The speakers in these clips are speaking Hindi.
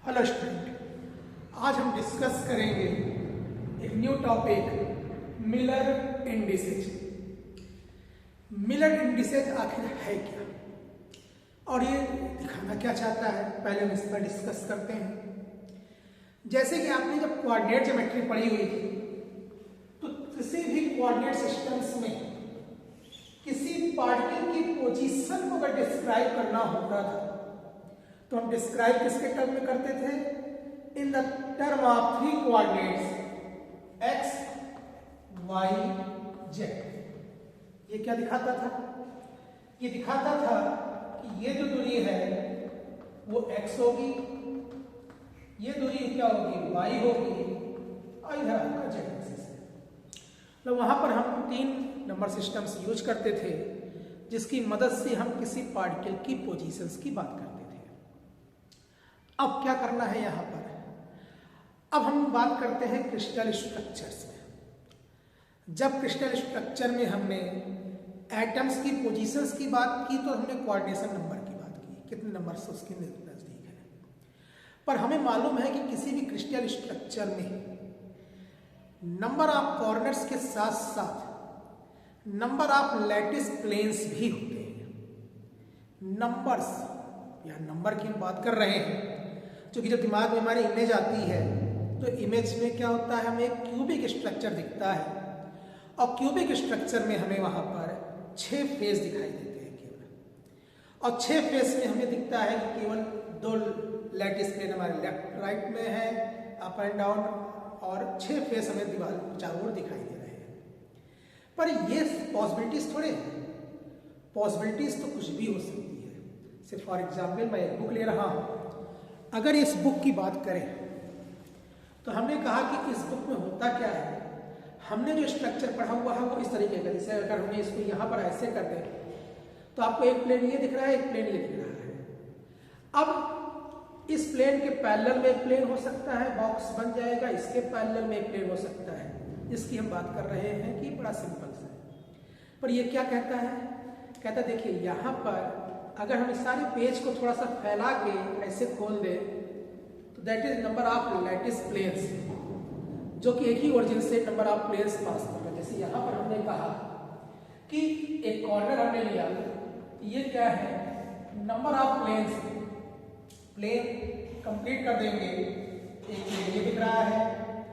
हेलो स्टूडेंट, आज हम डिस्कस करेंगे एक new topic Miller indices. Miller indices आखिर है क्या और ये दिखाना क्या चाहता है, पहले हम इस पर डिस्कस करते हैं। जैसे कि आपने जब कोऑर्डिनेट ज्योमेट्री पढ़ी हुई थी तो किसी भी कोऑर्डिनेट सिस्टम्स में किसी पार्टिकल की पोजीशन को अगर डिस्क्राइब करना होता था तो हम डिस्क्राइब किसके टर्म में करते थे? In the term of three coordinates x, y, z. ये क्या दिखाता था? ये दिखाता था कि ये जो दूरी है वो एक्स होगी, ये दूरी क्या होगी? वाई होगी, और इधर आपका जेड एक्सिस है। तो वहां पर हम 3 नंबर सिस्टम्स यूज करते थे जिसकी मदद से हम किसी पार्टिकल की पोजीशंस की बात करते थे। अब क्या करना है यहां पर? अब हम बात करते हैं क्रिस्टल स्ट्रक्चर्स में। जब क्रिस्टल स्ट्रक्चर में हमने एटम्स की पोजीशंस की बात की तो हमने कोऑर्डिनेशन नंबर की बात की, कितने नंबर से उसके नजदीक है। पर हमें मालूम है कि किसी भी क्रिस्टल स्ट्रक्चर में नंबर ऑफ कॉर्नर्स के साथ साथ नंबर ऑफ लैटिस प्लेन्स भी होते हैं। नंबर्स या नंबर की हम बात कर रहे हैं क्योंकि जब दिमाग में हमारी इमेज आती है तो इमेज में क्या होता है, हमें एक क्यूबिक स्ट्रक्चर दिखता है और क्यूबिक स्ट्रक्चर में हमें वहां पर 6 फेस दिखाई देते हैं केवल। और 6 फेस में हमें दिखता है कि केवल 2 लैटिस प्लेन हमारे लेफ्ट राइट में है, अप एंड डाउन, और 6 फेस हमें दीवार चारों ओर दिखाई दे रहे हैं। पर ये पॉसिबिलिटीज थोड़े हैं, पॉसिबिलिटीज तो कुछ भी हो सकती है। सिर्फ फॉर एग्जाम्पल मैं एक बुक ले रहा हूं, अगर इस बुक की बात करें तो हमने कहा कि इस बुक में होता क्या है। हमने जो स्ट्रक्चर पढ़ा हुआ है वो इस तरीके का, जैसे अगर हमने इसको यहाँ पर ऐसे कर दें तो आपको एक प्लेन ये दिख रहा है, एक प्लेन ये दिख रहा है। अब इस प्लेन के पैरेलल में एक प्लेन हो सकता है, बॉक्स बन जाएगा, इसके पैरेलल में एक प्लेन हो सकता है। इसकी हम बात कर रहे हैं कि बड़ा सिंपल सा है। पर ये क्या कहता है? कहता है देखिए यहाँ पर अगर हम इस सारे पेज को थोड़ा सा फैला के ऐसे खोल दे तो that is number of lattice planes, जो कि एक ही ओरिजिन से नंबर ऑफ प्लेन्स पास कर रहे हैं। जैसे यहाँ पर हमने कहा कि एक कॉर्नर हमने लिया, ये क्या है? Number of planes. Plane complete कर देंगे, एक प्लेन ये दिख रहा है,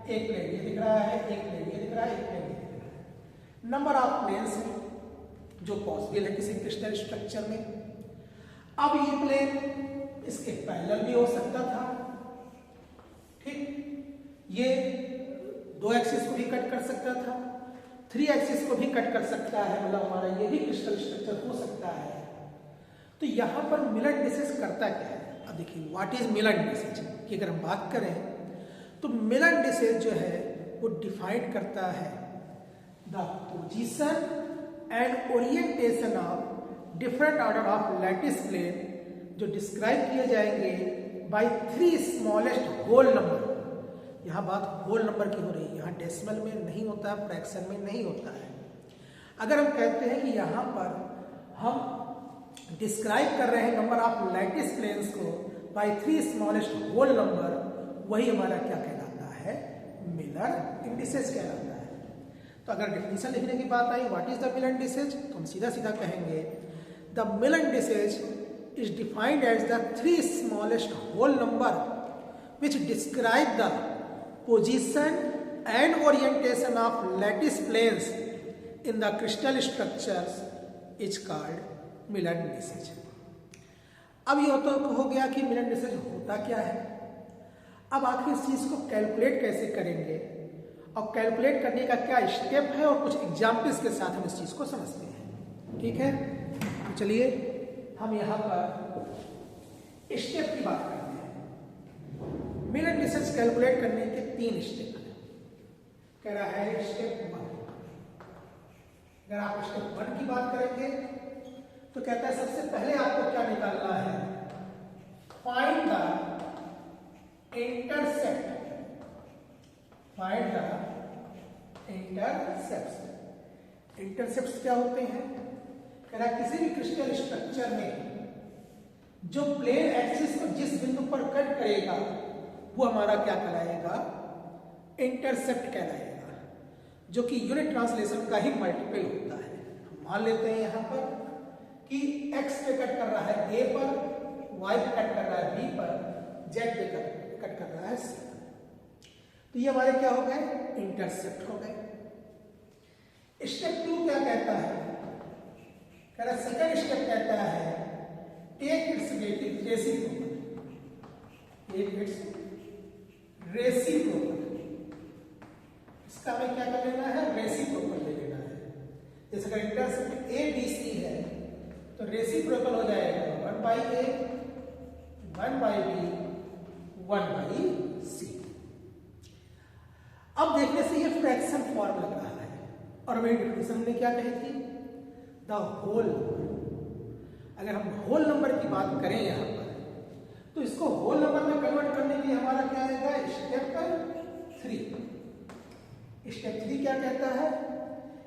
एक प्लेन ये दिख रहा है, एक प्लेन ये दिख रहा है, एक प्लेन ये दिख रहा है। नंबर ऑफ प्लेन्स जो पॉसिबल है किसी क्रिस्टल स्ट्रक्चर में। अब ये प्लेन इसके पैरेलल भी हो सकता था, ठीक, ये 2 एक्सिस को भी कट कर सकता था, 3 एक्सिस को भी कट कर सकता है, मतलब हमारा ये भी क्रिस्टल स्ट्रक्चर हो सकता है। तो यहां पर मिलर इंडिसेज करता क्या है? अब देखिए व्हाट इज मिलर इंडिसेज की अगर हम बात करें तो मिलर इंडिसेज जो है वो डिफाइन करता है the position and orientation of different order of lattice plane जो डिस्क्राइब किए जाएंगे बाय 3 स्मॉलेस्ट होल नंबर। यहां बात होल नंबर की हो रही है, यहां डेसिमल में नहीं होता है, फ्रैक्शन में नहीं होता है। अगर हम कहते हैं कि यहां पर हम डिस्क्राइब कर रहे हैं नंबर ऑफ लैटिस प्लेन्स को बाय 3 स्मॉलेस्ट होल नंबर, वही हमारा क्या कहलाता है? मिलर इंडिसेज कहलाता है। तो अगर डेफिनेशन लिखने की बात I what is the Miller indices तो हम सीधा सीधा कहेंगे the Miller indices is defined as the 3 smallest whole number which describe the position and orientation of lattice planes in the crystal structures is called Miller indices। अब ये तो हो गया कि मिलर इंडिसेज होता क्या है। अब आखिर इस चीज को कैलकुलेट कैसे करेंगे और कैलकुलेट करने का क्या स्टेप है और कुछ एग्जाम्पल्स के साथ हम इस चीज को समझते हैं, ठीक है। तो चलिए हम यहां पर स्टेप की बात करते हैं। मिलर इंडिसेज कैलकुलेट करने के 3 स्टेप हैं। कह रहा है स्टेप 1। अगर आप स्टेप 1 की बात करेंगे तो कहता है सबसे पहले आपको क्या निकालना है? Find the intercept. Find the intercept. Intercept क्या होते हैं? कह रहा किसी भी क्रिस्टल स्ट्रक्चर में जो प्लेन एक्सिस को जिस बिंदु पर कट करेगा वो हमारा क्या कहलाएगा, इंटरसेप्ट कहलाएगा, जो कि यूनिट ट्रांसलेशन का ही मल्टीपल होता है। हम मान लेते हैं यहाँ पर कि x पे कट कर रहा है a पर, y पे कट कर रहा है b पर, z पे कट कर रहा है c पर। तो ये हमारे क्या हो गए, इंटरसेप्ट हो गए। स्टेप 2 क्या कहता है, कह रहा सेकंड स्टेप कहता है take its reciprocal, take its reciprocal. इसका हमें क्या कर लेना है, रेसिप्रोकल ले लेना है। जैसे अगर इंटरसेप्ट ए बी सी है तो रेसिप्रोकल हो जाएगा 1 by A, 1 by B, 1 by C. अब देखने से ये फ्रैक्शन फॉर्म लग रहा है और मेरी डिफिनेशन में क्या कही थी, द होल। अगर हम होल नंबर की बात करें यहाँ पर तो इसको होल नंबर में कन्वर्ट करने के लिए हमारा क्या आएगा, स्टेप 3। स्टेप 3 क्या कहता है,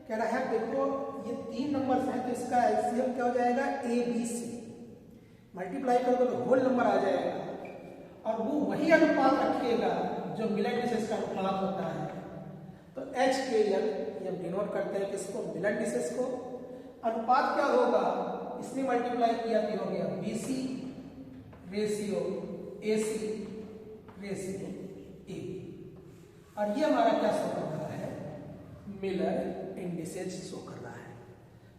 कह रहा है देखो ये 3 नंबर्स हैं तो इसका एलसीएम क्या हो जाएगा, ए बी सी। मल्टीप्लाई करोगे तो होल नंबर आ जाएगा और वो वही अनुपात रखेगा जो मिलन डिसेस का अनुपात होता है। तो एच के एल ये हम डिनोट करते हैं किसको, मिलन डिसेस को। अनुपात क्या होगा, इसमें मल्टीप्लाई किया तो हो गया B C ratio A C ratio A. और ये हमारा क्या शो कर रहा है, मिलर इंडिसेज शो कर रहा है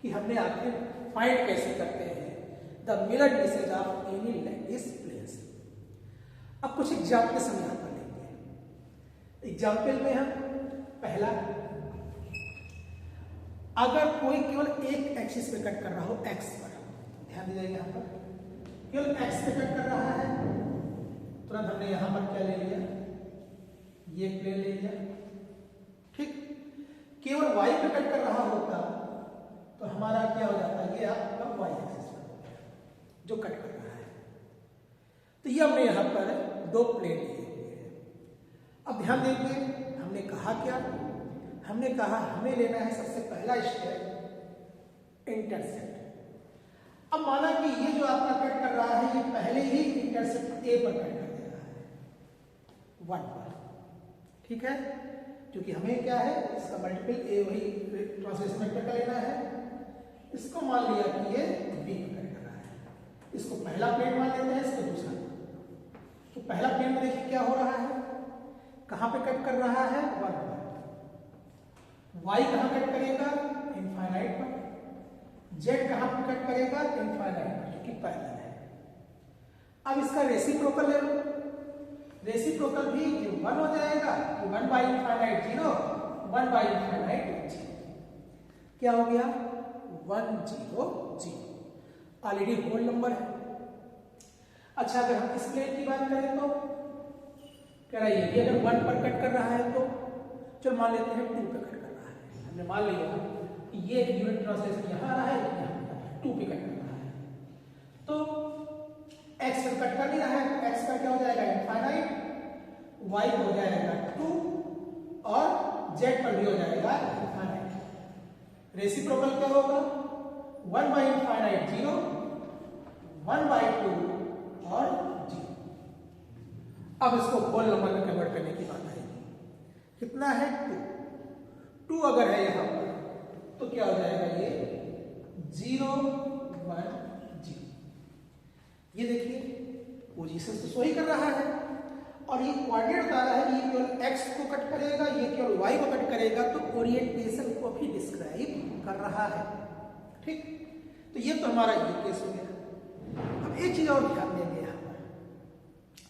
कि हमने आखिर फाइंड कैसे करते हैं the Miller indices of any lattice planes. अब कुछ एग्जाम्पल हम यहां पर लेंगे। एग्जाम्पल में हम पहला, अगर कोई केवल एक एक्सिस पे कट कर रहा हो एक्स पर, ध्यान दीजिएगा यहाँ पर केवल एक्स पे कट कर रहा है, तुरंत हमने यहां पर क्या ले लिया, ये प्लेन ले लिया। ठीक, केवल वाई पे कट कर रहा होता तो हमारा क्या हो जाता है, ये आपका वाई एक्सिस पर जो कट कर रहा है। तो ये हमने यहां पर 2 प्लेन लिए हुए हैं। अब ध्यान देंगे हमने कहा क्या, हमने कहा हमें लेना है सबसे पहला स्टेप इंटरसेप्ट। अब माना कि ये जो आपका कट कर रहा है ये पहले ही इंटरसेप्ट ए पर कट कर दे रहा है 1 पर, ठीक है, क्योंकि हमें क्या है इसका मल्टीपल ए वही ट्रांसलेशन वेक्टर का लेना है। इसको मान लिया कि ये बी पर कट कर रहा है, इसको पहला प्लेन मान लेते हैं, इसको दूसरा। तो पहला प्लेन में देखिए क्या हो रहा है, कहां पे कट कर रहा है, 1 पर। y कहां कट करेगा, इनफाइनाइट पर। z कहां पे कट करेगा, इनफाइनाइट पर, जो कि पैरेलल है। अब इसका रेसिप्रोकल ले लो, रेसिप्रोकल भी ये 1 हो जाएगा, 1 बाई इनफाइनाइट 0, 1 बाई इनफाइनाइट 0। क्या हो गया, 1 0 0। ऑलरेडी होल नंबर है। अच्छा अगर हम इस प्लेन की बात करें तो कह रहा है ये अगर 1 पर कट कर रहा है तो चलो मान लेते हैं 2 पे कट कर रहा है। हमने मान लिया कि ये यूनिट ट्रांसलेशन यहाँ आ रहा है, यहाँ 2 पे कट कर रहा है। तो x पर कट कर नहीं रहा है तो x का क्या हो जाएगा, इनफाइनाइट, y हो जाएगा 2 और z पर भी हो जाएगा इनफाइनाइट। रेसिप्रोकल क्या होगा, 1 बाई इनफाइनाइट 0, 1 बाई 2 और 0। अब इसको होल नंबर में कन्वर्ट करने की बात आएगी, कितना है 2 अगर है यहां पर तो क्या हो जाएगा, ये 0 1 0। ये देखिए पोजीशन तो सही कर रहा है और ये कोऑर्डिनेट बता रहा है, ये केवल x को कट करेगा, ये केवल y को कट करेगा, तो ओरिएंटेशन को भी डिस्क्राइब कर रहा है। ठीक, तो ये तो हमारा ये केस हो गया। अब एक चीज और ध्यान देंगे यहाँ पर,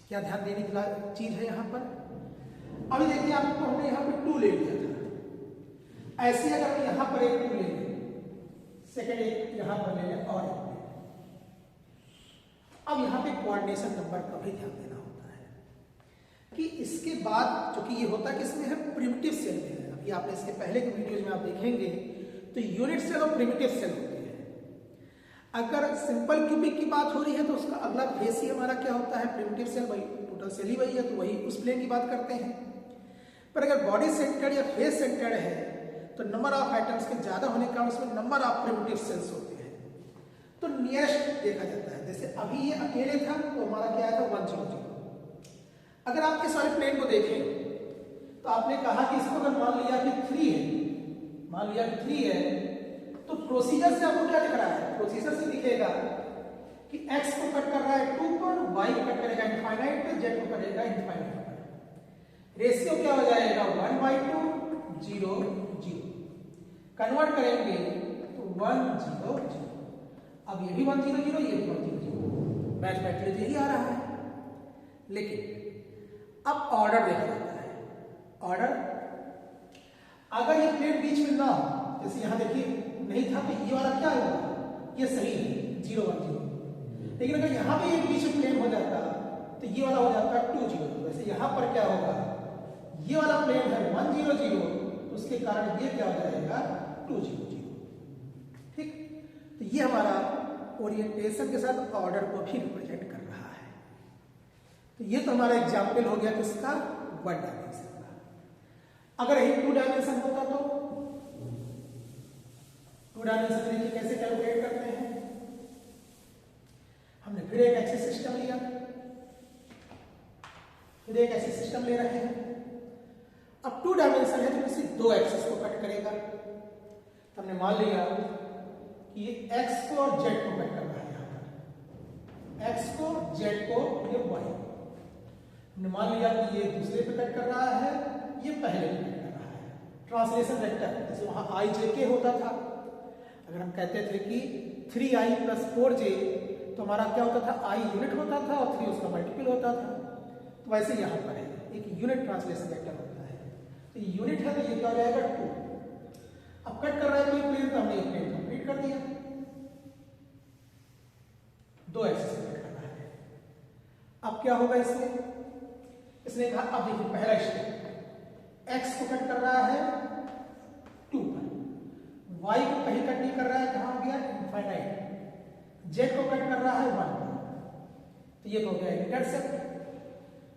क्या ध्यान देने की चीज है यहाँ पर, अभी देखिए आपको हमने यहाँ पे 2 ले लिया था, ऐसे अगर हम यहाँ पर एक 2 ले लें, सेकेंड एक यहाँ पर ले लें और एक ले लें। अब यहाँ पे कोऑर्डिनेशन नंबर का भी ध्यान देना होता है कि इसके बाद जो कि ये होता है किसमें है, प्रिमिटिव सेल में है। अभी आपने इसके पहले के वीडियोज में आप देखेंगे तो यूनिट सेल और प्रिमिटिव सेल होते हैं। अगर सिंपल क्यूबिक की बात हो रही है तो उसका अगला फेस ही हमारा क्या होता है, प्रिमिटिव सेल, वही टोटल सेल ही वही है, तो वही उस प्लेन की बात करते हैं। पर अगर बॉडी सेंटर्ड या फेस सेंटर्ड है तो नंबर ऑफ आइटम्स के ज्यादा होने के कारण उसमें नंबर ऑफ प्रिमिटिव सेल्स होते हैं। तो नियरेस्ट देखा जाता है, जैसे अभी ये अकेले था तो हमारा क्या आया था 1 0 0। अगर आप इस वाले प्लेन को देखें तो आपने कहा कि इसको अगर मान लिया कि 3 है, मान लिया कि 3 है, तो प्रोसीजर से आपको क्या दिख रहा है? प्रोसीजर से दिखेगा कि x को कट कर रहा है 2 पर, y को कट करेगा इनफाइनाइट पे, z को करेगा इनफाइनाइट पर। रेशियो क्या हो जाएगा? 1/2 0 0। कन्वर्ट करेंगे तो 1 0 0। अब ये भी 1 0 0, ये भी 1 0 0, मैथमेटिकली यही आ रहा है। लेकिन अब ऑर्डर देखा जाता है। ऑर्डर अगर ये प्लेन बीच में ना हो, जैसे यहां देखिए नहीं था, तो ये वाला क्या होगा? ये सही है 0 1 0। लेकिन अगर यहां पे ये बीच में प्लेन हो जाता तो ये वाला हो जाता 2 0 2। वैसे यहां पर क्या होगा? ये वाला प्लेन है 1 0 0, तो उसके कारण ये क्या हो जाएगा? 2 0 0। ठीक, तो ये हमारा ओरिएंटेशन के साथ ऑर्डर को भी रिप्रेजेंट कर रहा है। तो ये तो हमारा एग्जाम्पल हो गया किसका? 1 डायमेंशन का। अगर यही 2 डायमेंशन होता तो 2 डायमेंशन देखिए कैसे कैलकुलेट करते हैं। हमने फिर एक एक्सिस सिस्टम लिया, फिर एक एक्सिस सिस्टम ले रहे हैं। अब 2 डायमेंशन है तो किसी 2 एक्सिस को कट करेगा। तो हमने मान लिया कि ये x को और z को कट कर रहा है। यहां पर x को, z को, ये y। हमने मान लिया कि ये दूसरे पे कट कर रहा है, ये पहले पे कट कर रहा है। ट्रांसलेशन वेक्टर, जैसे वहां i j k होता था, अगर हम कहते थे कि 3i + 4j, तो हमारा क्या होता था? i यूनिट होता था और 3 उसका मल्टीपल होता था। तो वैसे यहां पर है, एक यूनिट ट्रांसलेशन वेक्टर होता है। तो यूनिट है तो ये क्या हो जाएगा? 2। अब कट कर रहा है कोई प्लेन, तो हमने एक प्लेन कंप्लीट कर दिया। 2 एक्सिस पे कट करना है। अब क्या होगा इसमें? इसने कहा, अब देखिए पहला स्टेप, x को कट कर रहा है 2 पर, y को कहीं कट नहीं कर रहा है, कहां हो गया? इनफाइनाइट। z को कट कर रहा है 1 पर, तो ये तो हो गया इंटरसेप्ट।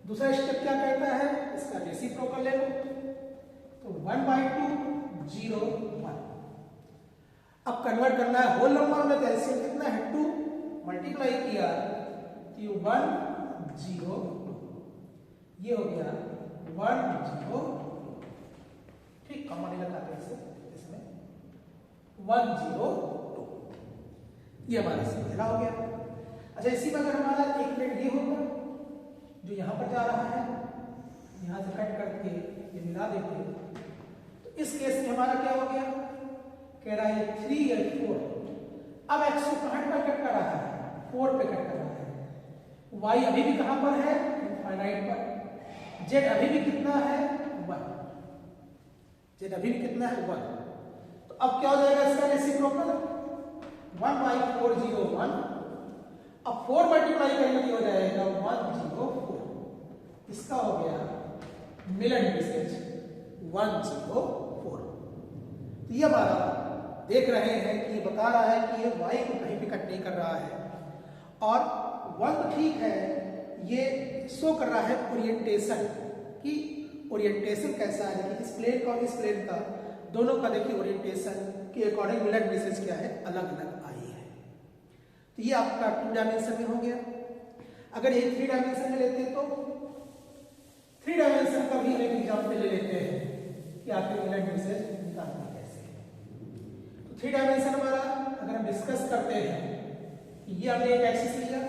दूसरा स्टेप क्या कहता है? इसका रेसिप्रोकल ले लो, तो 1/2 0 1। अब कन्वर्ट करना है होल नंबर में, तो एलसीएम कितना है? 2, मल्टीप्लाई किया तो 1 0 2, ये हो गया 1 0 2। ठीक, कॉमन लगाते हैं इसमें 1 0 2, ये हमारा सीधा हो गया। अच्छा, इसी में अगर हमारा एक प्लेन ये होगा जो यहां पर जा रहा है, यहां से कट करके ये मिला देते, तो इस केस में हमारा क्या हो गया? कह रहा है 3 या 4। अब x को कहां पर कट कर रहा है? 4 पे कट कर रहा है। y अभी भी कहां पर है? इनफाइनाइट पर। z अभी भी कितना है? 1। z अभी भी कितना है? 1। तो अब क्या हो जाएगा इसका रेसिप्रोकल? 1/4 0 1। अब 4 मल्टीप्लाई करने की हो जाएगा 1 0 4। इसका हो गया मिलन डिस्टेंस 1 0 4। तो ये हमारा देख रहे हैं कि ये बता रहा है कि ये y को कहीं भी कट नहीं कर रहा है, और 1 तो ठीक है, ये शो कर रहा है ओरिएंटेशन कि ओरिएंटेशन कैसा है। देखिए इस प्लेन का और इस प्लेन का दोनों का देखिए ओरिएंटेशन के अकॉर्डिंग मिलन डिस्टेंस क्या है? अलग अलग आई है। तो ये आपका 2 डायमेंशन में हो गया। अगर ये 3 डायमेंशन में लेते तो 3 डायमेंशन का भी एक एग्जाम्पल ले लेते हैं कि आपके मिलन डिस्टेंस निकालना कैसे। तो 3 डायमेंशन हमारा अगर हम डिस्कस करते हैं, ये हमने एक एक्सिस लिया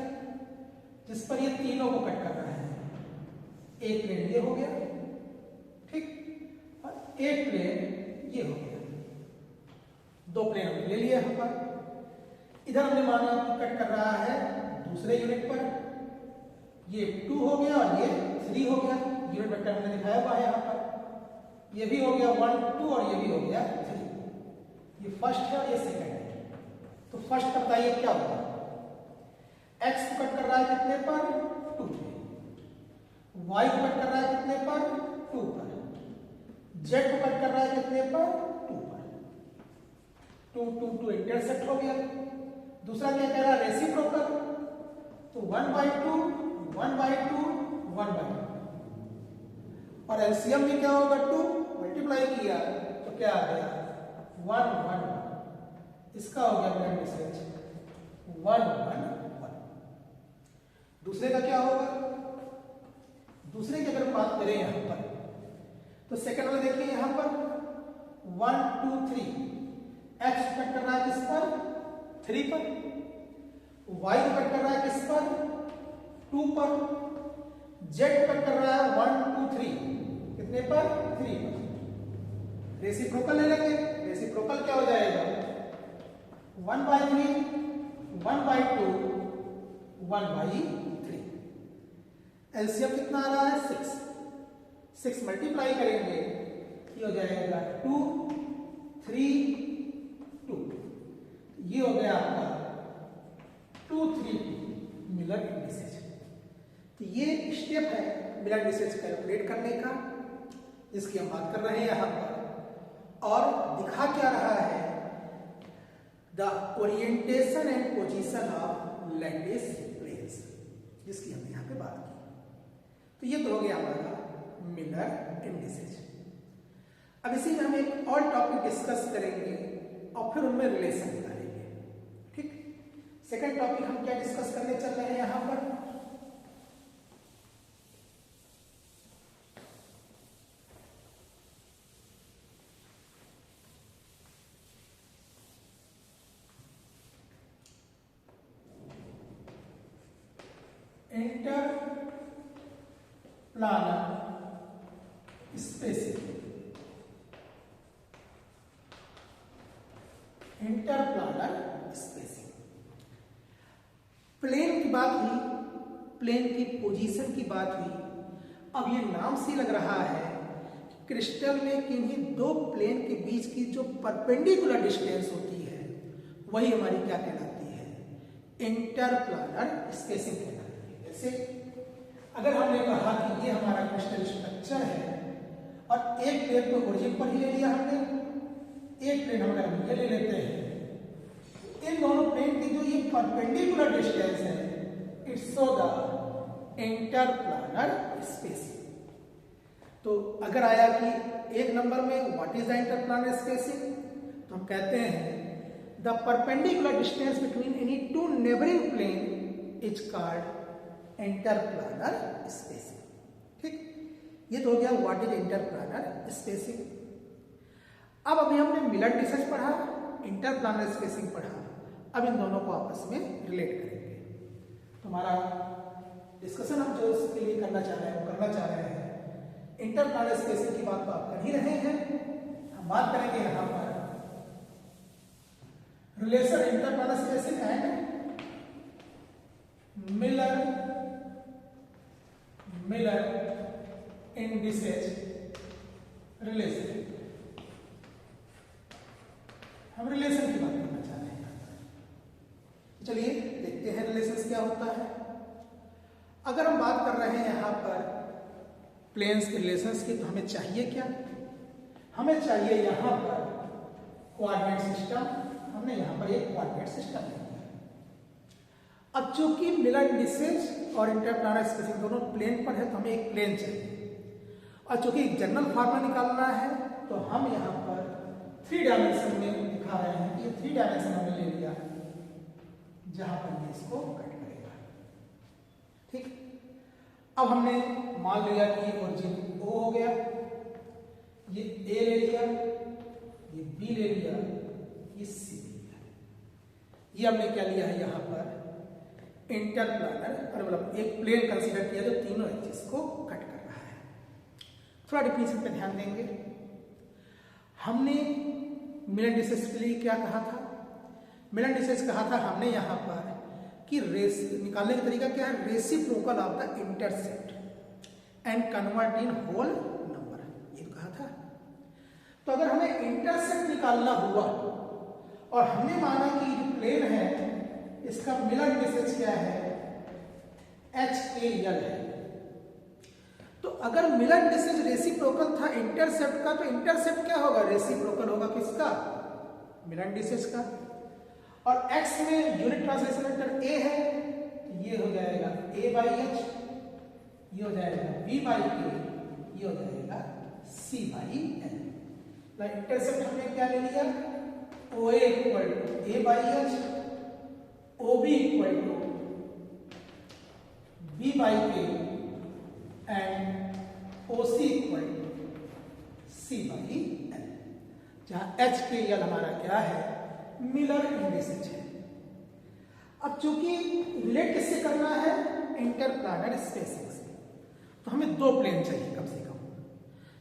जिस पर ये तीनों को कट कर रहा है। एक प्लेन ये हो गया, ठीक, और एक प्लेन ये हो गया। 2 प्लेन हमने ले लिया यहां पर। इधर हमने माना कि कट कर रहा है दूसरे यूनिट पर, ये 2 हो गया और ये 3 हो गया। यूनिट वेक्टर हमने दिखाया हुआ है यहां पर। ये भी हो गया 1 2 और ये भी हो गया 3। ये फर्स्ट है और ये सेकंड है। तो फर्स्ट का बताइए क्या होगा? x को कट कर रहा है कितने पर? 2 पे। y को कट कर रहा है कितने पर? 2 पर। z को कट कर रहा है कितने पर? 2 पर। 2 2 2 इंटरसेक्ट हो गया। दूसरा क्या कह रहा है? रेसिप्रोकल। तो 1/2 1/2 1/2, और एलसीएम में क्या होगा? 2 मल्टीप्लाई किया तो क्या आ गया? 1 1 1। इसका हो गया मिलन डिस्टेंस 1 1 1। दूसरे का क्या होगा, दूसरे की अगर बात करें यहां पर तो सेकंड वाला देखिए यहां पर 1 2 3 एक्स कट कर रहा है किस पर, 3 पर, वाई कट कर रहा है किस पर, 2 पर, जेड कट कर रहा है 1 2 3 कितने पर, 3 पर। रेसिप्रोकल ले लेंगे, रेसिप्रोकल क्या हो जाएगा 1/3 1/2 1/3। एलसीएम कितना आ रहा है 6, 6 मल्टीप्लाई करेंगे ये हो जाएगा 2 3 2, ये हो गया आपका 2 3 मिलर इंडिसेज। तो ये स्टेप है मिलर इंडिसेज कैलकुलेट करने का जिसकी हम बात कर रहे हैं यहां पर, और दिखा क्या रहा है the orientation and position of lattice planes, जिसकी हमने यहां पे बात की। तो ये तो हो गया हमारा मिलर इंडिसेज। अब इसी में हम एक और टॉपिक डिस्कस करेंगे और फिर उनमें रिलेशन निकालेंगे। ठीक, सेकंड टॉपिक हम क्या डिस्कस करने चल रहे हैं यहां पर, interplanar spacing. Interplanar spacing, plane की बात हुई, प्लेन की पोजीशन की बात हुई। अब ये नाम से लग रहा है क्रिस्टल में किन्हीं दो प्लेन के बीच की जो परपेंडिकुलर डिस्टेंस होती है वही हमारी क्या कहलाती है, इंटर प्लानर स्पेसिंग कहलाती है। जैसे अगर हमने कहा कि ये हमारा क्रिस्टल स्ट्रक्चर है और एक प्लेन तो ओरिजिन पर ही ले लिया हमने, एक प्लेन हम अगर हम ये ले लेते हैं, इन दोनों प्लेन की जो ये परपेंडिकुलर डिस्टेंस है it's so the interplanar spacing. तो अगर आया कि एक नंबर में what is the interplanar spacing, तो हम कहते हैं the perpendicular distance between any two neighbouring plane is called interplanar spacing. ठीक, ये तो हो गया what is interplanar spacing. अब अभी हमने मिलर इंडिसेज पढ़ा, इंटर प्लानर स्पेसिंग पढ़ा, अब इन दोनों को आपस में रिलेट करेंगे। तो हमारा डिस्कशन हम जो इसके लिए करना चाह रहे हैं वो करना चाह रहे हैं, इंटर प्लानर स्पेसिंग की बात तो आप कर ही रहे हैं, हम बात करेंगे यहां पर relation interplanar spacing and Miller indices relation. हम रिलेशन की बात करना चाह रहे हैं। चलिए देखते हैं रिलेशंस क्या होता है। अगर हम बात कर रहे हैं यहां पर प्लेन्स के रिलेशंस की, तो हमें चाहिए क्या, हमें चाहिए यहां पर कोऑर्डिनेट सिस्टम। हमने यहां पर एक कोऑर्डिनेट सिस्टम लिया। अब चूंकि मिलर इंडिसेज और इंटर प्लानर स्पेसिंग दोनों प्लेन पर है तो हमें एक प्लेन चाहिए, और चूंकि जनरल फार्मूला निकालना है तो हम यहां पर 3 डायमेंशन में दिखा रहे हैं कि 3 डायमेंशन हमने ले लिया जहां पर ये इसको कट करेगा। ठीक, अब हमने मान लिया कि ये ओरिजिन O हो गया, ये A ले लिया, ये B ले लिया, ये C ले लिया। ये हमने क्या लिया है यहां पर इंटर प्लानर, और मतलब एक प्लेन कंसीडर किया जो तीनों एक्सिस को कट कर रहा है। थोड़ा डिफिनेशन पे ध्यान देंगे। हमने मिलर इंडिसेज के लिए क्या कहा था, मिलर इंडिसेज कहा था हमने यहां पर कि रेस निकालने का तरीका क्या है, reciprocal of the intercept and convert in whole number, ये कहा था। तो अगर हमें इंटरसेप्ट निकालना हुआ और हमने माना कि जो प्लेन है इसका मिलर इंडिसेज क्या है, HAL है, तो अगर मिलर इंडिसेज रेसिप्रोकल था इंटरसेप्ट का, तो इंटरसेप्ट क्या होगा, रेसिप्रोकल होगा किसका, मिलर इंडिसेज का। और x में यूनिट ट्रांसलेशन वेक्टर a है, तो ये हो जाएगा a/h, ये हो जाएगा b/k, ये हो जाएगा c/l। तो इंटरसेप्ट हमने क्या ले लिया, OA = a/h, OB = B by K and OC equal C by L, जहां H K L हमारा क्या है, मिलर इंडिसेज है। अब चूंकि रिलेट किससे करना है, इंटरप्लानर स्पेसिंग से, तो हमें दो प्लेन चाहिए कम से कम,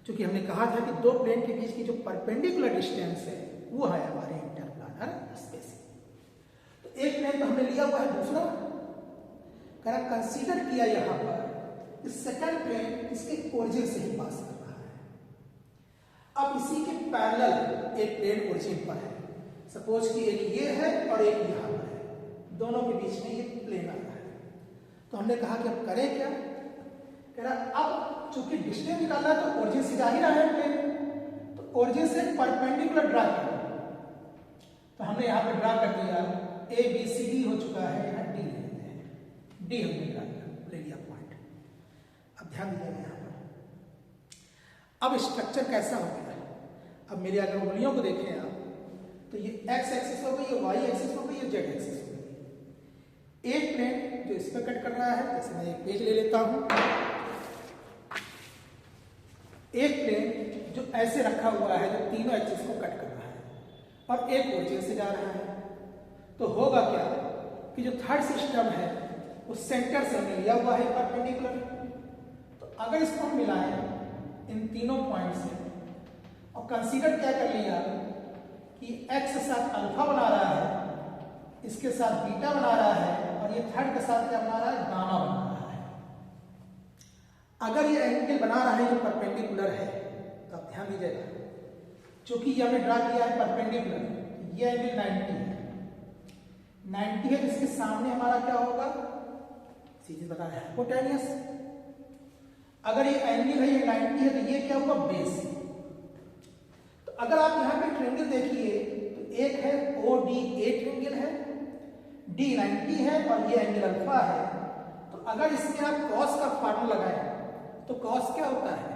क्योंकि हमने कहा था कि दो प्लेन के बीच की जो परपेंडिकुलर डिस्टेंस है वो है हमारे इंटरप्लानर स्पेसिंग। तो एक प्लेन तो हमने लिया हुआ है, दूसरा करा कंसीडर किया यहां पर इस सेकंड प्लेन इसके ओरिजिन से ही पास कर रहा है। अब इसी के पैरेलल एक प्लेन ओरिजिन पर है, सपोज कि एक ये है और एक यहां पर है, दोनों के बीच में ये प्लेन आ रहा है। तो हमने कहा कि अब करें क्या, कह रहा अब चूंकि डिस्टेंस निकालना है तो ओरिजिन से जा ही रहा है प्लेन, तो ओरिजिन से परपेंडिकुलर ड्रा करें। तो हमने यहां पे ड्रा कर दिया, ए बी सी डी हो चुका है, यहां डी ले लेते हैं, डी हमने ड्रा किया, ले लिया पॉइंट। अब ध्यान दीजिएगा यहां पर अब स्ट्रक्चर कैसा हो गया। अब मेरे अगर उंगलियों को देखें आप, तो ये एक्स एक्सिस हो गई, ये वाई एक्सिस हो गई, ये जेड एक्सिस हो गई। एक प्लेन जो इस पर कट कर रहा है, जैसे मैं एक पेज ले लेता हूं, एक प्लेन जो ऐसे रखा हुआ है, जो तीनों एक्सिस को कट कर रहा है, और एक ओरिजिन से जा रहा है। तो होगा क्या कि जो थर्ड सिस्टम है वो सेंटर से हमने लिया हुआ है परपेंडिकुलर। तो अगर इसको हम मिलाएं इन तीनों पॉइंट से और कंसीडर क्या कर लिया कि एक्स के साथ अल्फा बना रहा है, इसके साथ बीटा बना रहा है, और ये थर्ड के साथ क्या बना रहा है, गामा बना रहा है। अगर ये एंगल बना रहा है जो परपेंडिकुलर है, तो आप ध्यान दीजिएगा, चूंकि ये हमने ड्रा किया है परपेंडिकुलर, ये एंगल 90 है, 90 है, इसके सामने हमारा क्या होगा, सीधे बता रहा है हाइपोटेन्यूस। अगर ये एंगल है, ये 90 है, तो ये क्या होगा, बेस। तो अगर आप यहां पे ट्रायंगल देखिए, तो एक है ODA ट्रायंगल है, D 90 है, और ये एंगल अल्फा है। तो अगर इसमें आप कॉस का फार्मूला लगाएं, तो कॉस क्या होता है,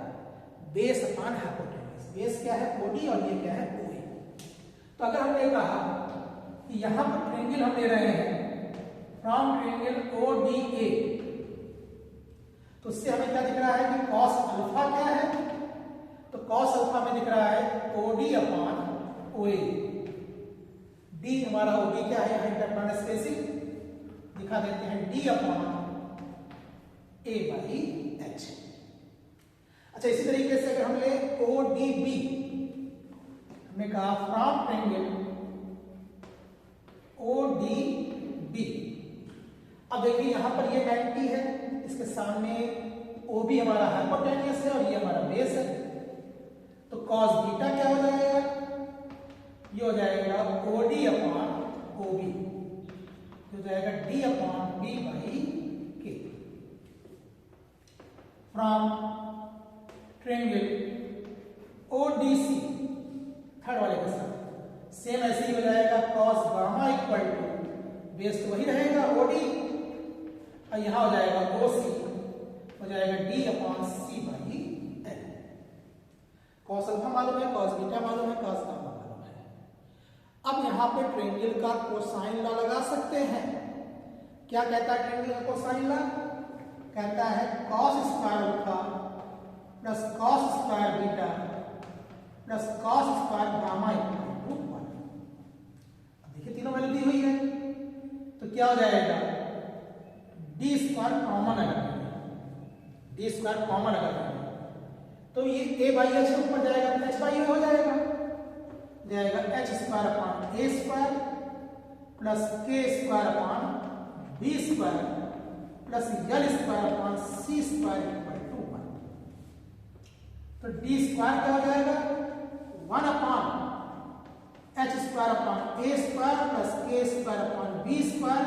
बेस अपॉन हाइपोटेन्यूस। बेस क्या है, OD, और ये क्या है, OA। तो अगर हमने कहा कि यहां पर ट्रायंगल हम ले रहे हैं फ्रॉम ट्रायंगल ODA, तो उससे हमें क्या दिख रहा है कि कॉस अल्फा क्या है, तो कॉस अल्फा में दिख रहा है OD अपॉन OA। D हमारा OD क्या है, यहाँ इंटरप्लानर स्पेसिंग दिखा देते हैं, D upon A by H। अच्छा, इसी तरीके से अगर हम ले ODB, हमने कहा फ्रॉम ट्रायंगल ODB। अब देखिए यहां पर ये 90 है, इसके सामने OB हमारा हाइपोटेन्यूस है, और ये हमारा बेस है। तो कॉस बीटा क्या हो जाएगा, ये हो जाएगा OD अपॉन OB, हो जाएगा D upon B by K। From triangle ODC third वाले के साथ सेम ऐसे ही हो जाएगा, cos gamma equal to, base तो वही रहेगा OD, और यहां हो जाएगा OC, हो जाएगा D upon C by L। Cos alpha मालूम है, कॉस बीटा मालूम है, कॉस गामा मालूम है। अब यहां पे ट्रायंगल का कोसाइन लॉ लगा सकते हैं। क्या कहता है ट्रायंगल का कोसाइन लॉ, कहता है cos square alpha plus cos square beta plus cos square gamma equal to 1। अब देखिए तीनों वैल्यू दी हुई है, तो क्या हो जाएगा, D स्क्वायर कॉमन अगर D स्क्वायर कॉमन अगर तो ये A बाई H ऊपर जाएगा, तो H बाई A हो जाएगा, H square upon A square plus K square upon B square plus L square upon C square equal to 1। तो D स्क्वायर क्या हो जाएगा, 1 upon H square upon A square plus K square upon B square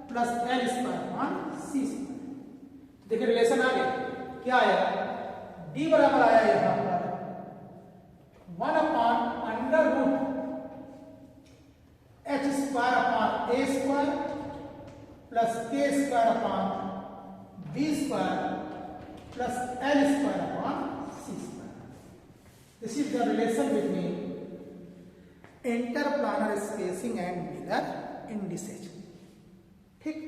plus L square upon C square. देखिए रिलेशन आ गया, क्या आया, D बराबर आया यहां पर 1 upon under root H square upon A square plus K square upon B square plus L square upon C square. This is the relation between interplanar spacing and Miller indices. ठीक,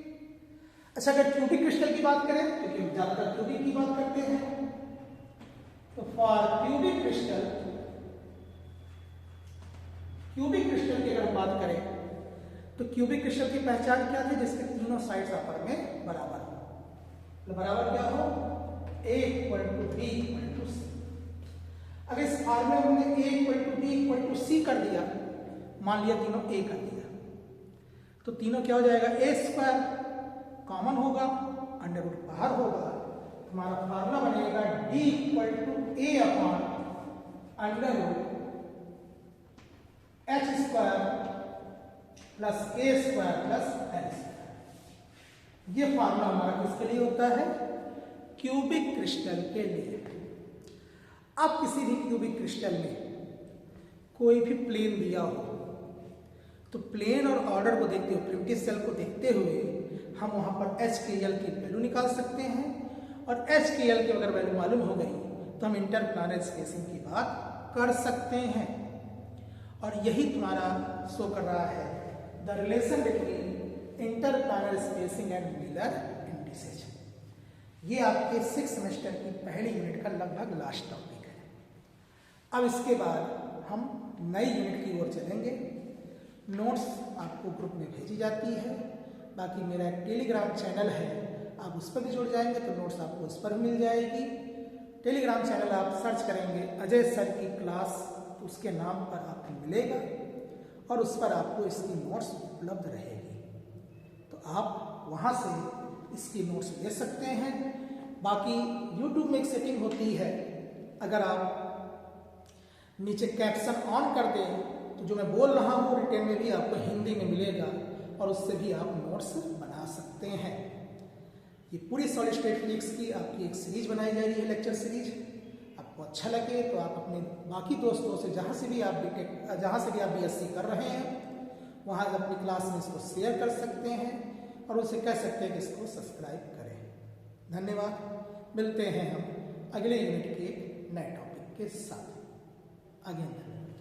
अच्छा, अगर क्यूबिक क्रिस्टल की बात करें, क्योंकि हम ज्यादातर क्यूबिक की बात करते हैं, तो फॉर क्यूबिक क्रिस्टल की अगर हम बात करें तो क्यूबिक क्रिस्टल की पहचान क्या थी? जिसके तीनों साइड्स आपस में बराबर हो। तो बराबर क्या हो? A equal to B equal to C। अगर इस फॉर्मूले में हमने A equal to B equal to C कर दिया, मान लिया तीनों A कर दिया, तो तीनों क्या हो जाएगा? A स्क्वायर कॉमन होगा, अंडर रूट बाहर होगा, हमारा फार्मूला बनेगा D equal to A upon under root H square plus A square plus L square. ये फार्मूला हमारा किसके लिए होता है? क्यूबिक क्रिस्टल के लिए। अब किसी भी क्यूबिक क्रिस्टल में कोई भी प्लेन दिया हो तो प्लेन और ऑर्डर को देखते हुए, प्रिमिटिव सेल को देखते हुए हम वहां पर HKL की वैल्यू निकाल सकते हैं, और HKL की अगर वैल्यू मालूम हो गई तो हम इंटरप्लानर स्पेसिंग की बात कर सकते हैं। और यही तुम्हारा शो कर रहा है the relation between interplanar spacing and Miller indices. ये आपके 6 सेमेस्टर की पहली यूनिट का लगभग लास्ट टॉपिक है। अब इसके बाद हम नई यूनिट की ओर चलेंगे। नोट्स आपको ग्रुप में भेजी जाती है, बाकी मेरा एक टेलीग्राम चैनल है, आप उस पर भी जुड़ जाएंगे तो नोट्स आपको उस पर मिल जाएगी। टेलीग्राम चैनल आप सर्च करेंगे अजय सर की क्लास, तो उसके नाम पर आपको मिलेगा और उस पर आपको इसकी नोट्स उपलब्ध रहेगी, तो आप वहाँ से इसकी नोट्स ले सकते हैं। बाकी YouTube में एक सेटिंग होती है, अगर आप नीचे कैप्शन ऑन कर दें तो जो मैं बोल रहा हूँ रिटेन में भी आपको हिंदी में मिलेगा और उससे भी आप नोट्स बना सकते हैं। ये पूरी सॉलिड स्टेट फिजिक्स की आपकी एक सीरीज बनाई जा रही है, लेक्चर सीरीज। आपको अच्छा लगे तो आप अपने बाकी दोस्तों से, जहाँ से भी आप BSc कर रहे हैं, वहाँ अपनी क्लास में इसको शेयर कर सकते हैं और उनसे कह सकते हैं कि इसको सब्सक्राइब करें। धन्यवाद। मिलते हैं हम अगले यूनिट के नए टॉपिक के साथ। आगे धन्यवाद।